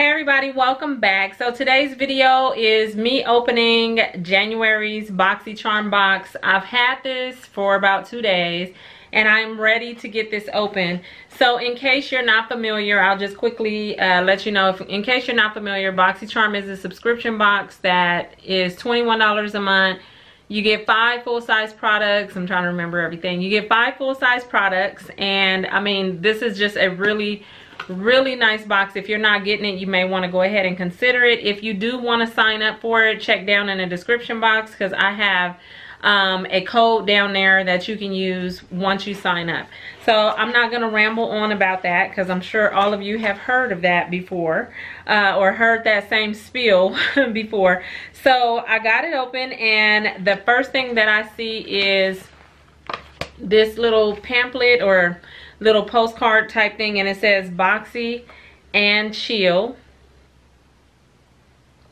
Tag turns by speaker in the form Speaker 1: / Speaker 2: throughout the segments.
Speaker 1: Hey everybody, welcome back. So today's video is me opening January's Boxycharm box. I've had this for about 2 days and I'm ready to get this open. So in case you're not familiar, I'll just quickly let you know, in case you're not familiar, Boxycharm is a subscription box that is $21 a month. You get 5 full-size products. I'm trying to remember everything. You get 5 full-size products, and I mean, this is just a really nice box. If you're not getting it, you may want to go ahead and consider it. If you do want to sign up for it, check down in the description box because I have a code down there that you can use once you sign up. So I'm not going to ramble on about that because I'm sure all of you have heard of that before or heard that same spiel before. So I got it open, and the first thing that I see is this little pamphlet or little postcard type thing, and it says Boxy and Chill.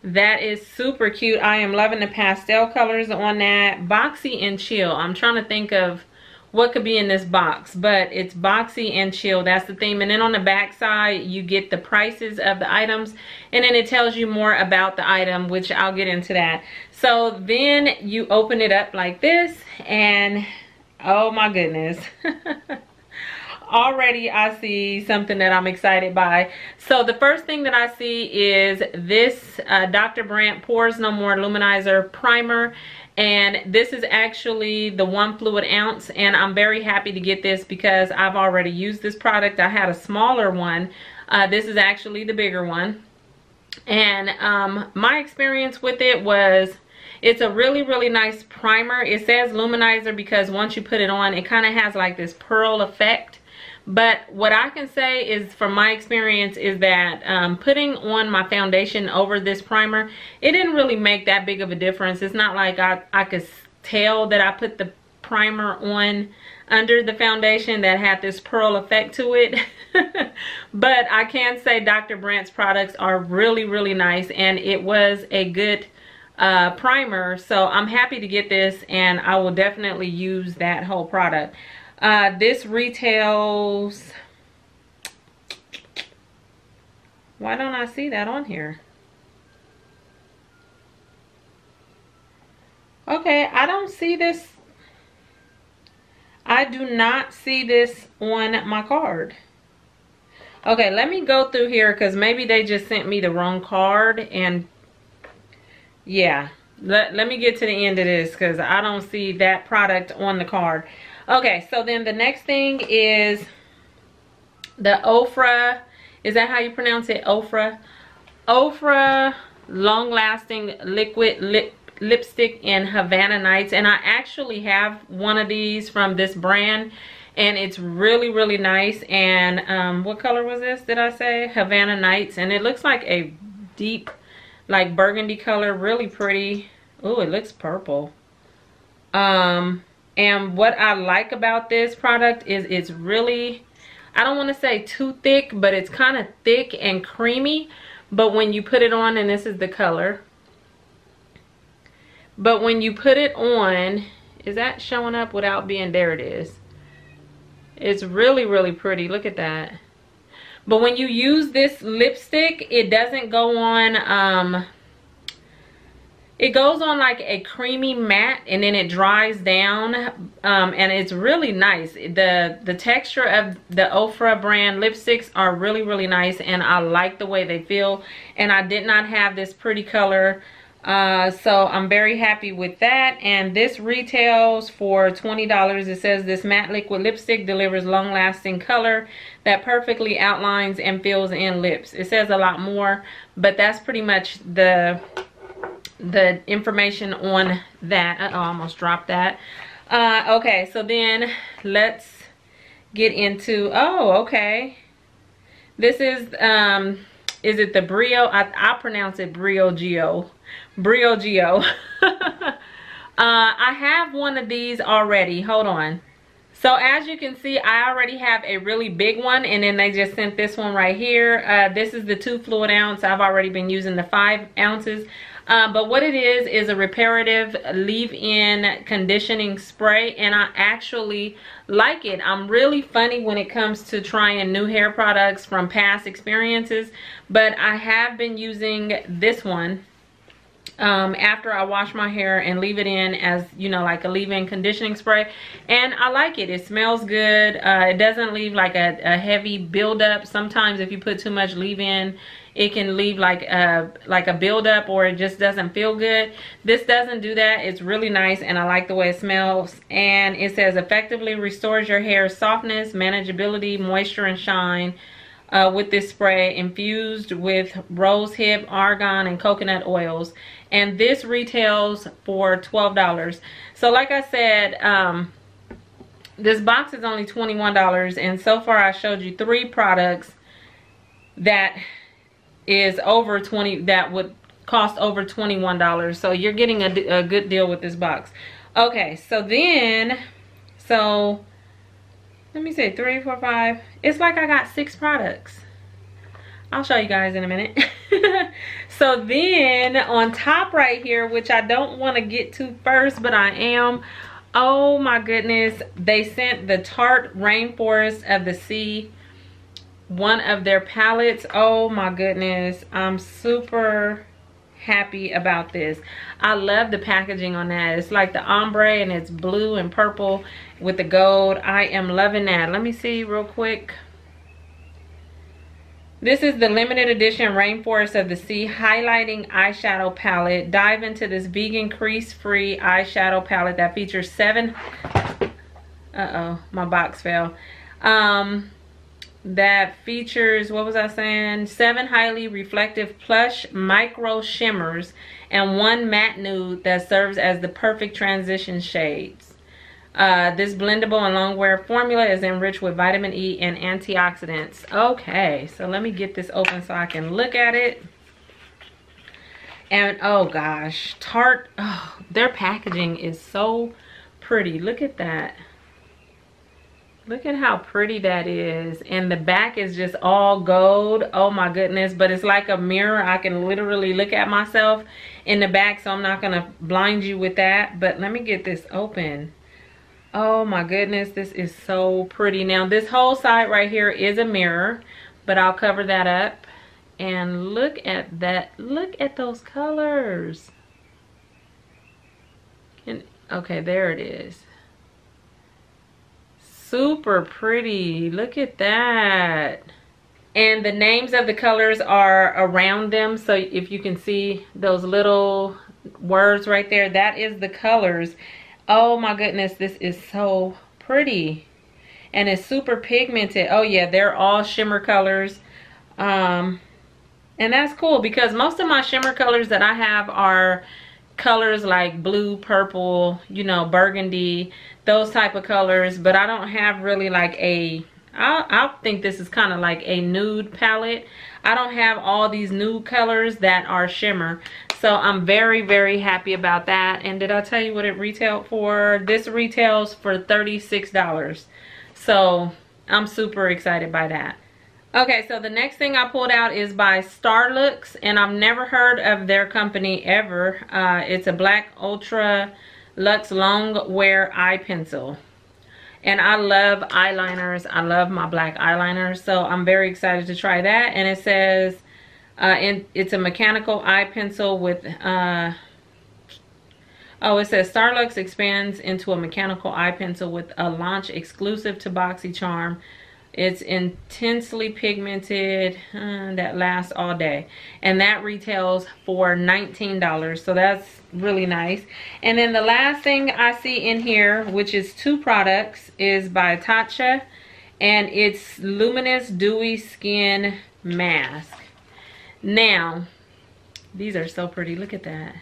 Speaker 1: That is super cute. I am loving the pastel colors on that. Boxy and Chill. I'm trying to think of what could be in this box, but it's Boxy and Chill. That's the theme. And then on the back side, you get the prices of the items, and then it tells you more about the item, which I'll get into that. So then you open it up like this, and oh my goodness. Already I see something that I'm excited by. So the first thing that I see is this Dr. Brandt Pores No More Luminizer Primer. And this is actually the 1 fluid ounce. And I'm very happy to get this because I've already used this product. I had a smaller one. This is actually the bigger one. And my experience with it was, it's a really nice primer. It says luminizer because once you put it on, it kind of has like this pearl effect. But what I can say is, from my experience, is that putting on my foundation over this primer, it didn't really make that big of a difference. It's not like I could tell that I put the primer on under the foundation that had this pearl effect to it. But I can say Dr. Brandt's products are really nice, and it was a good primer. So I'm happy to get this, and I will definitely use that whole product. This retails, why don't I see that on here? Okay, I don't see this. I do not see this on my card. Okay, let me go through here because maybe they just sent me the wrong card. And yeah, let me get to the end of this because I don't see that product on the card. Okay, so then the next thing is the Ofra. Is that how you pronounce it? Ofra. Ofra Long Lasting Liquid Lipstick in Havana Nights. And I actually have one of these from this brand, and it's really nice. And what color was this? Did I say Havana Nights? And it looks like a deep, like burgundy color, really pretty. Oh, it looks purple. And what I like about this product is it's really, I don't want to say too thick, but it's kind of thick and creamy. But when you put it on, and this is the color, but when you put it on, is that showing up without being, there it is. It's really pretty. Look at that. But when you use this lipstick, it doesn't go on, it goes on like a creamy matte, and then it dries down, and it's really nice. The texture of the Ofra brand lipsticks are really nice, and I like the way they feel. And I did not have this pretty color, so I'm very happy with that. And this retails for $20. It says this matte liquid lipstick delivers long-lasting color that perfectly outlines and fills in lips. It says a lot more, but that's pretty much the information on that. Uh-oh, I almost dropped that. Okay, so then let's get into, oh, okay. This is it the Brio? I pronounce it Briogeo. Briogeo. I have one of these already. Hold on. So as you can see, I already have a really big one, and then they just sent this one right here. This is the 2 fluid ounce. I've already been using the 5 ounces. But what it is a reparative leave-in conditioning spray, and I actually like it. I'm really funny when it comes to trying new hair products from past experiences, but I have been using this one after I wash my hair and leave it in as, you know, like a leave-in conditioning spray, and I like it. It smells good. It doesn't leave like a heavy buildup. Sometimes if you put too much leave-in, it can leave like a buildup, or it just doesn't feel good. This doesn't do that. It's really nice, and I like the way it smells. And it says effectively restores your hair's softness, manageability, moisture, and shine with this spray infused with rose hip, argan, and coconut oils. And this retails for $12. So like I said, this box is only $21, and so far I showed you 3 products that is over 20, that would cost over $21. So you're getting a good deal with this box. Okay, so then, so let me say 3, 4, 5. It's like I got 6 products. I'll show you guys in a minute. So then on top right here, which I don't want to get to first, but I am. Oh my goodness, they sent the Tarte Rainforest of the Sea, one of their palettes. Oh my goodness, I'm super happy about this. I love the packaging on that. It's like the ombre, and it's blue and purple with the gold. I am loving that. Let me see real quick. This is the limited edition Rainforest of the Sea highlighting eyeshadow palette. Dive into this vegan crease-free eyeshadow palette that features 7, my box fell. That features, what was I saying? 7 highly reflective plush micro shimmers and 1 matte nude that serves as the perfect transition shades. This blendable and long wear formula is enriched with vitamin E and antioxidants. Okay, so let me get this open so I can look at it. And oh gosh, Tarte, oh, their packaging is so pretty. Look at that. Look at how pretty that is. And the back is just all gold. Oh my goodness. But it's like a mirror. I can literally look at myself in the back, so I'm not going to blind you with that. But let me get this open. Oh my goodness, this is so pretty. Now this whole side right here is a mirror, but I'll cover that up. And look at that. Look at those colors. And okay, there it is. Super pretty. Look at that. And the names of the colors are around them, so if you can see those little words right there, that is the colors. Oh my goodness, this is so pretty. And it's super pigmented. Oh yeah, they're all shimmer colors. And that's cool, because most of my shimmer colors that I have are colors like blue, purple, you know, burgundy, those type of colors. But I don't have really like a, I think this is kind of like a nude palette. I don't have all these nude colors that are shimmer. So I'm very, very happy about that. And did I tell you what it retailed for? This retails for $36. So I'm super excited by that. Okay, so the next thing I pulled out is by Starlux, and I've never heard of their company ever. It's a black Ultra Luxe Long Wear Eye Pencil. And I love eyeliners. I love my black eyeliners. So I'm very excited to try that. And it says, it's a mechanical eye pencil with, it says Starlux expands into a mechanical eye pencil with a launch exclusive to Boxycharm. It's intensely pigmented, that lasts all day. And that retails for $19. So that's really nice. And then the last thing I see in here, which is 2 products, is by Tatcha. And it's Luminous Dewy Skin Mask. Now, these are so pretty. Look at that.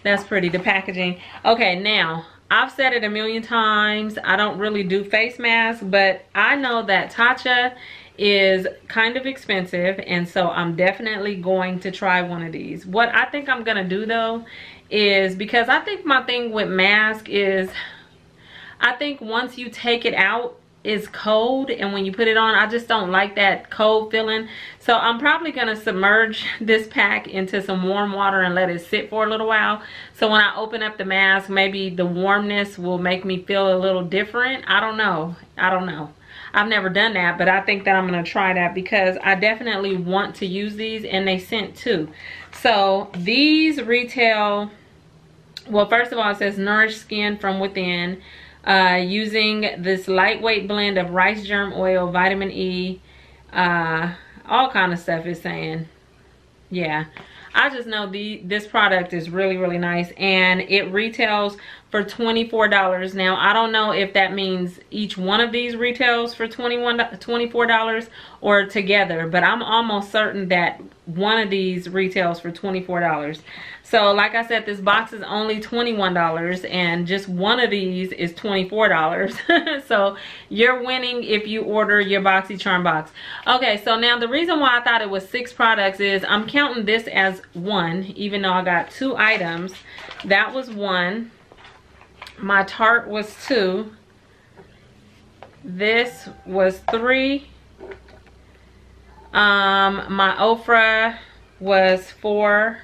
Speaker 1: That's pretty, the packaging. Okay, now, I've said it a million times, I don't really do face masks, but I know that Tatcha is kind of expensive, and so I'm definitely going to try one of these. What I think I'm gonna do though is, because I think my thing with mask is, I think once you take it out, it's cold, and when you put it on, I just don't like that cold feeling. So I'm probably gonna submerge this pack into some warm water and let it sit for a little while. So when I open up the mask, maybe the warmness will make me feel a little different. I don't know. I've never done that, but I think that I'm gonna try that because I definitely want to use these, and they sent too. So these retail, well, first of all, it says nourish skin from within. Using this lightweight blend of rice germ oil, vitamin E, all kind of stuff is saying. Yeah, I just know this product is really, really nice, and it retails for $24. Now, I don't know if that means each one of these retails for $24 or together, but I'm almost certain that one of these retails for $24. So like I said, this box is only $21, and just one of these is $24. So you're winning if you order your Boxycharm box. Okay, so now the reason why I thought it was 6 products is I'm counting this as 1, even though I got 2 items. That was 1. My Tarte was 2. This was 3. My Ofra was 4.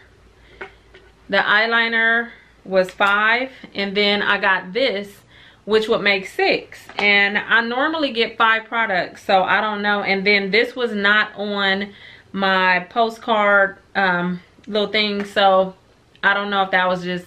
Speaker 1: The eyeliner was 5, and then I got this, which would make 6. And I normally get 5 products, so I don't know. And then this was not on my postcard little thing, so I don't know if that was just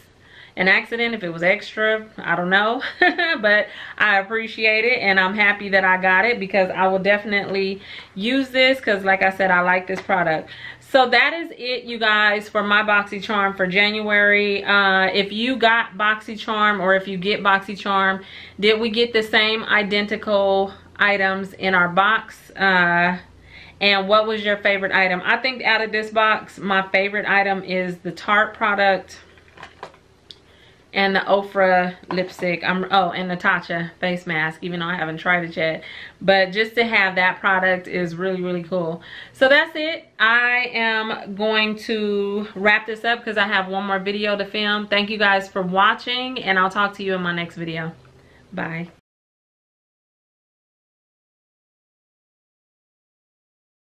Speaker 1: an accident, if it was extra, I don't know. But I appreciate it, and I'm happy that I got it because I will definitely use this because, like I said, I like this product. So that is it, you guys, for my Boxycharm for January. If you got Boxycharm, or if you get Boxycharm, did we get the same identical items in our box? And what was your favorite item? I think out of this box, my favorite item is the Tarte product and the Ofra lipstick. Oh, and the Tatcha face mask, even though I haven't tried it yet. But just to have that product is really, really cool. So that's it. I am going to wrap this up because I have one more video to film. Thank you guys for watching, and I'll talk to you in my next video. Bye.